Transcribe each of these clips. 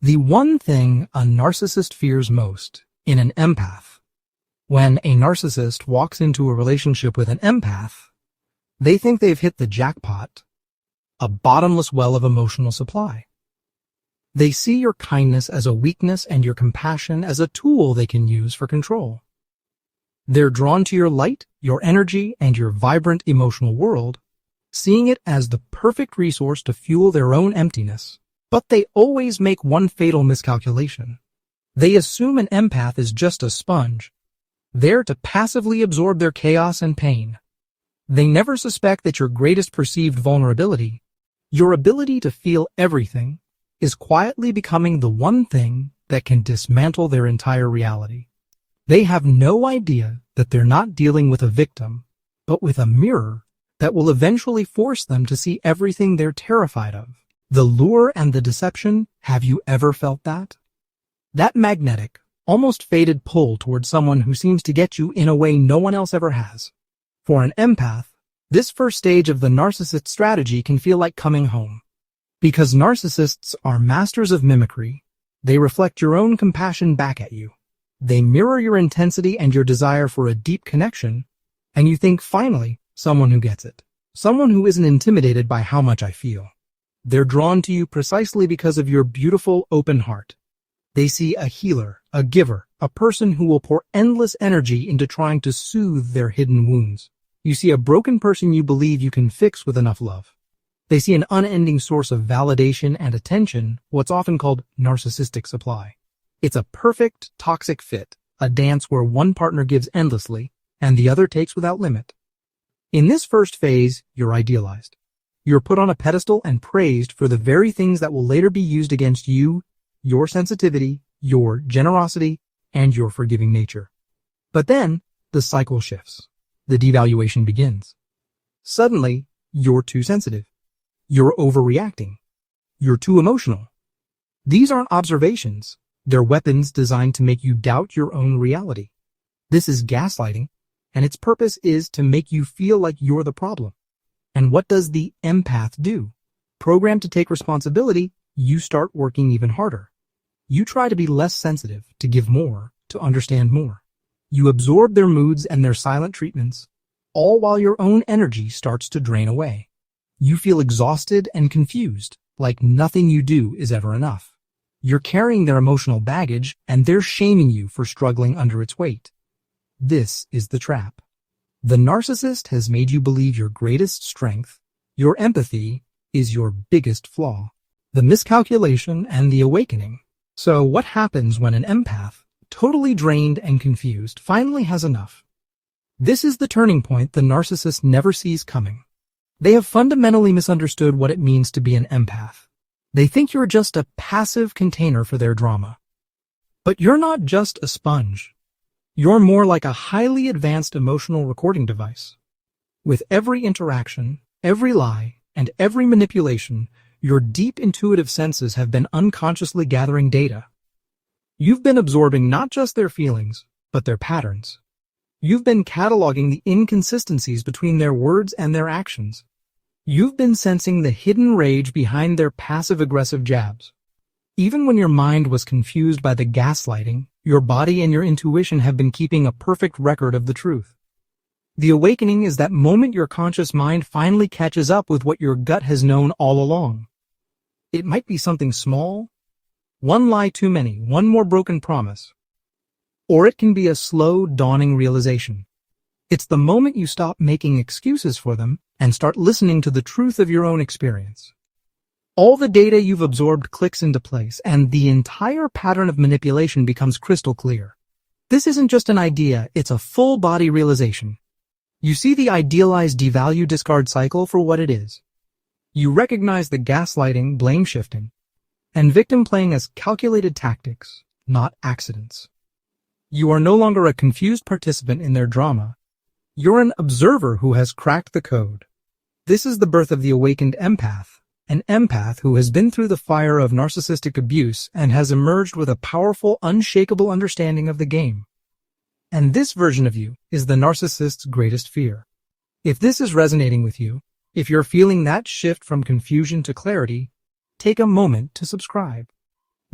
The one thing a narcissist fears most in an empath. When a narcissist walks into a relationship with an empath, they think they've hit the jackpot, a bottomless well of emotional supply. They see your kindness as a weakness and your compassion as a tool they can use for control. They're drawn to your light, your energy, and your vibrant emotional world, seeing it as the perfect resource to fuel their own emptiness. But they always make one fatal miscalculation. They assume an empath is just a sponge, there to passively absorb their chaos and pain. They never suspect that your greatest perceived vulnerability, your ability to feel everything, is quietly becoming the one thing that can dismantle their entire reality. They have no idea that they're not dealing with a victim, but with a mirror that will eventually force them to see everything they're terrified of. The lure and the deception, have you ever felt that? That magnetic, almost fated pull towards someone who seems to get you in a way no one else ever has. For an empath, this first stage of the narcissist strategy can feel like coming home. Because narcissists are masters of mimicry, they reflect your own compassion back at you. They mirror your intensity and your desire for a deep connection, and you think, finally, someone who gets it. Someone who isn't intimidated by how much I feel. They're drawn to you precisely because of your beautiful, open heart. They see a healer, a giver, a person who will pour endless energy into trying to soothe their hidden wounds. You see a broken person you believe you can fix with enough love. They see an unending source of validation and attention, what's often called narcissistic supply. It's a perfect, toxic fit, a dance where one partner gives endlessly and the other takes without limit. In this first phase, you're idealized. You're put on a pedestal and praised for the very things that will later be used against you, your sensitivity, your generosity, and your forgiving nature. But then, the cycle shifts. The devaluation begins. Suddenly, you're too sensitive. You're overreacting. You're too emotional. These aren't observations. They're weapons designed to make you doubt your own reality. This is gaslighting, and its purpose is to make you feel like you're the problem. And what does the empath do? Programmed to take responsibility, you start working even harder. You try to be less sensitive, to give more, to understand more. You absorb their moods and their silent treatments, all while your own energy starts to drain away. You feel exhausted and confused, like nothing you do is ever enough. You're carrying their emotional baggage, and they're shaming you for struggling under its weight. This is the trap. The narcissist has made you believe your greatest strength, your empathy, is your biggest flaw. The miscalculation and the awakening. So what happens when an empath, totally drained and confused, finally has enough? This is the turning point the narcissist never sees coming. They have fundamentally misunderstood what it means to be an empath. They think you're just a passive container for their drama. But you're not just a sponge. You're more like a highly advanced emotional recording device. With every interaction, every lie, and every manipulation, your deep intuitive senses have been unconsciously gathering data. You've been absorbing not just their feelings, but their patterns. You've been cataloging the inconsistencies between their words and their actions. You've been sensing the hidden rage behind their passive-aggressive jabs. Even when your mind was confused by the gaslighting, your body and your intuition have been keeping a perfect record of the truth. The awakening is that moment your conscious mind finally catches up with what your gut has known all along. It might be something small, one lie too many, one more broken promise. Or it can be a slow, dawning realization. It's the moment you stop making excuses for them and start listening to the truth of your own experience. All the data you've absorbed clicks into place, and the entire pattern of manipulation becomes crystal clear. This isn't just an idea, it's a full-body realization. You see the idealized devalue-discard cycle for what it is. You recognize the gaslighting, blame-shifting, and victim playing as calculated tactics, not accidents. You are no longer a confused participant in their drama. You're an observer who has cracked the code. This is the birth of the awakened empath, an empath who has been through the fire of narcissistic abuse and has emerged with a powerful, unshakable understanding of the game. And this version of you is the narcissist's greatest fear. If this is resonating with you, if you're feeling that shift from confusion to clarity, take a moment to subscribe.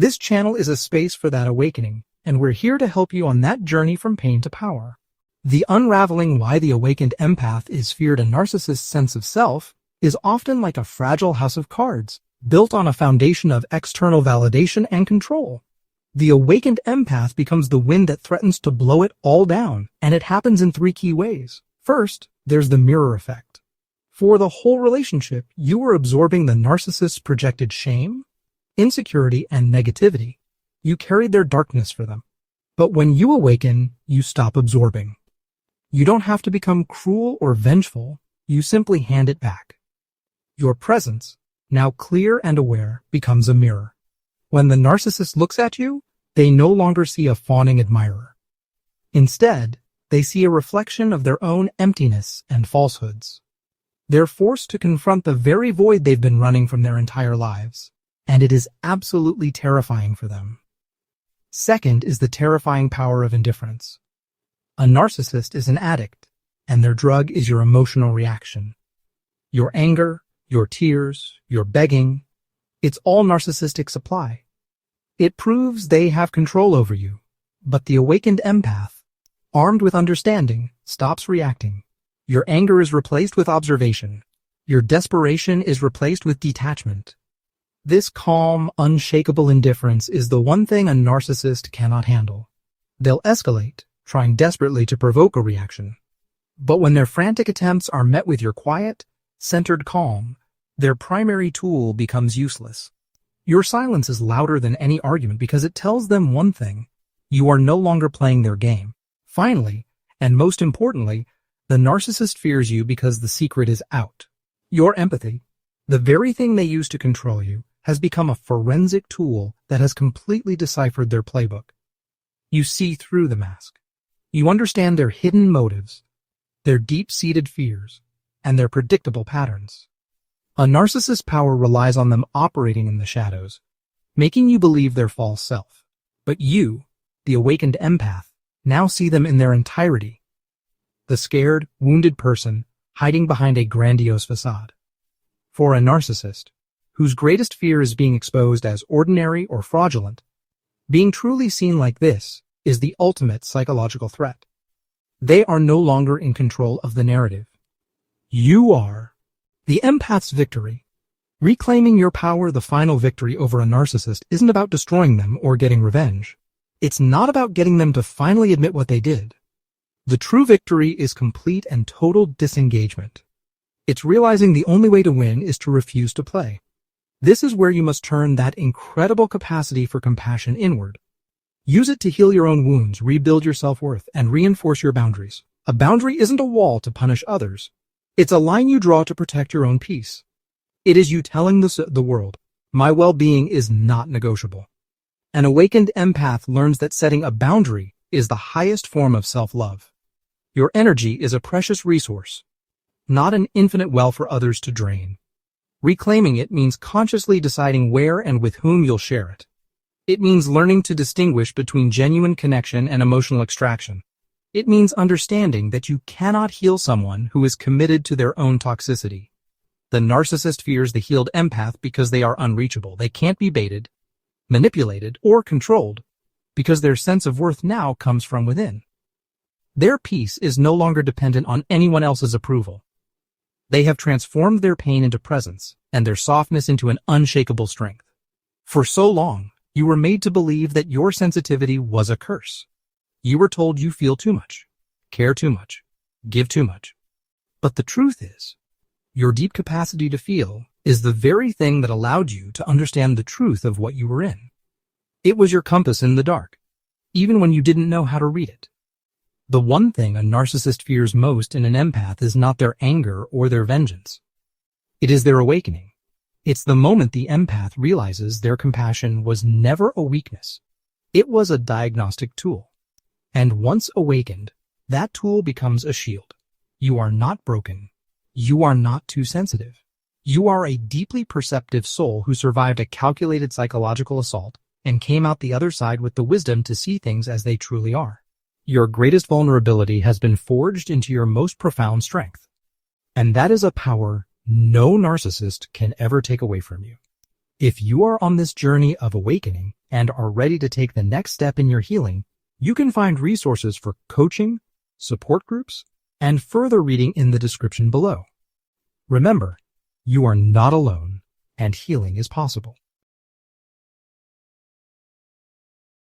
This channel is a space for that awakening, and we're here to help you on that journey from pain to power. The unraveling why the awakened empath is feared. A narcissist's sense of self is often like a fragile house of cards, built on a foundation of external validation and control. The awakened empath becomes the wind that threatens to blow it all down, and it happens in 3 key ways. First, there's the mirror effect. For the whole relationship, you are absorbing the narcissist's projected shame, insecurity, and negativity. You carried their darkness for them. But when you awaken, you stop absorbing. You don't have to become cruel or vengeful. You simply hand it back. Your presence, now clear and aware, becomes a mirror. When the narcissist looks at you, they no longer see a fawning admirer. Instead, they see a reflection of their own emptiness and falsehoods. They're forced to confront the very void they've been running from their entire lives, and it is absolutely terrifying for them. Second is the terrifying power of indifference. A narcissist is an addict, and their drug is your emotional reaction. Your anger, your tears, your begging, it's all narcissistic supply. It proves they have control over you, but the awakened empath, armed with understanding, stops reacting. Your anger is replaced with observation. Your desperation is replaced with detachment. This calm, unshakable indifference is the one thing a narcissist cannot handle. They'll escalate, trying desperately to provoke a reaction. But when their frantic attempts are met with your quiet, centered calm, their primary tool becomes useless. Your silence is louder than any argument because it tells them one thing: you are no longer playing their game. Finally, and most importantly, the narcissist fears you because the secret is out. Your empathy, the very thing they use to control you, has become a forensic tool that has completely deciphered their playbook. You see through the mask. You understand their hidden motives, their deep-seated fears, and their predictable patterns. A narcissist's power relies on them operating in the shadows, making you believe their false self. But you, the awakened empath, now see them in their entirety. The scared, wounded person hiding behind a grandiose facade. For a narcissist, whose greatest fear is being exposed as ordinary or fraudulent, being truly seen like this is the ultimate psychological threat. They are no longer in control of the narrative. You are. The empath's victory. Reclaiming your power, the final victory over a narcissist, isn't about destroying them or getting revenge. It's not about getting them to finally admit what they did. The true victory is complete and total disengagement. It's realizing the only way to win is to refuse to play. This is where you must turn that incredible capacity for compassion inward. Use it to heal your own wounds, rebuild your self-worth, and reinforce your boundaries. A boundary isn't a wall to punish others. It's a line you draw to protect your own peace. It is you telling the world, my well-being is not negotiable. An awakened empath learns that setting a boundary is the highest form of self-love. Your energy is a precious resource, not an infinite well for others to drain. Reclaiming it means consciously deciding where and with whom you'll share it. It means learning to distinguish between genuine connection and emotional extraction. It means understanding that you cannot heal someone who is committed to their own toxicity. The narcissist fears the healed empath because they are unreachable. They can't be baited, manipulated, or controlled because their sense of worth now comes from within. Their peace is no longer dependent on anyone else's approval. They have transformed their pain into presence and their softness into an unshakable strength. For so long, you were made to believe that your sensitivity was a curse. You were told you feel too much, care too much, give too much. But the truth is, your deep capacity to feel is the very thing that allowed you to understand the truth of what you were in. It was your compass in the dark, even when you didn't know how to read it. The one thing a narcissist fears most in an empath is not their anger or their vengeance. It is their awakening. It's the moment the empath realizes their compassion was never a weakness. It was a diagnostic tool. And once awakened, that tool becomes a shield. You are not broken. You are not too sensitive. You are a deeply perceptive soul who survived a calculated psychological assault and came out the other side with the wisdom to see things as they truly are. Your greatest vulnerability has been forged into your most profound strength. And that is a power no narcissist can ever take away from you. If you are on this journey of awakening and are ready to take the next step in your healing, you can find resources for coaching, support groups, and further reading in the description below. Remember, you are not alone, and healing is possible.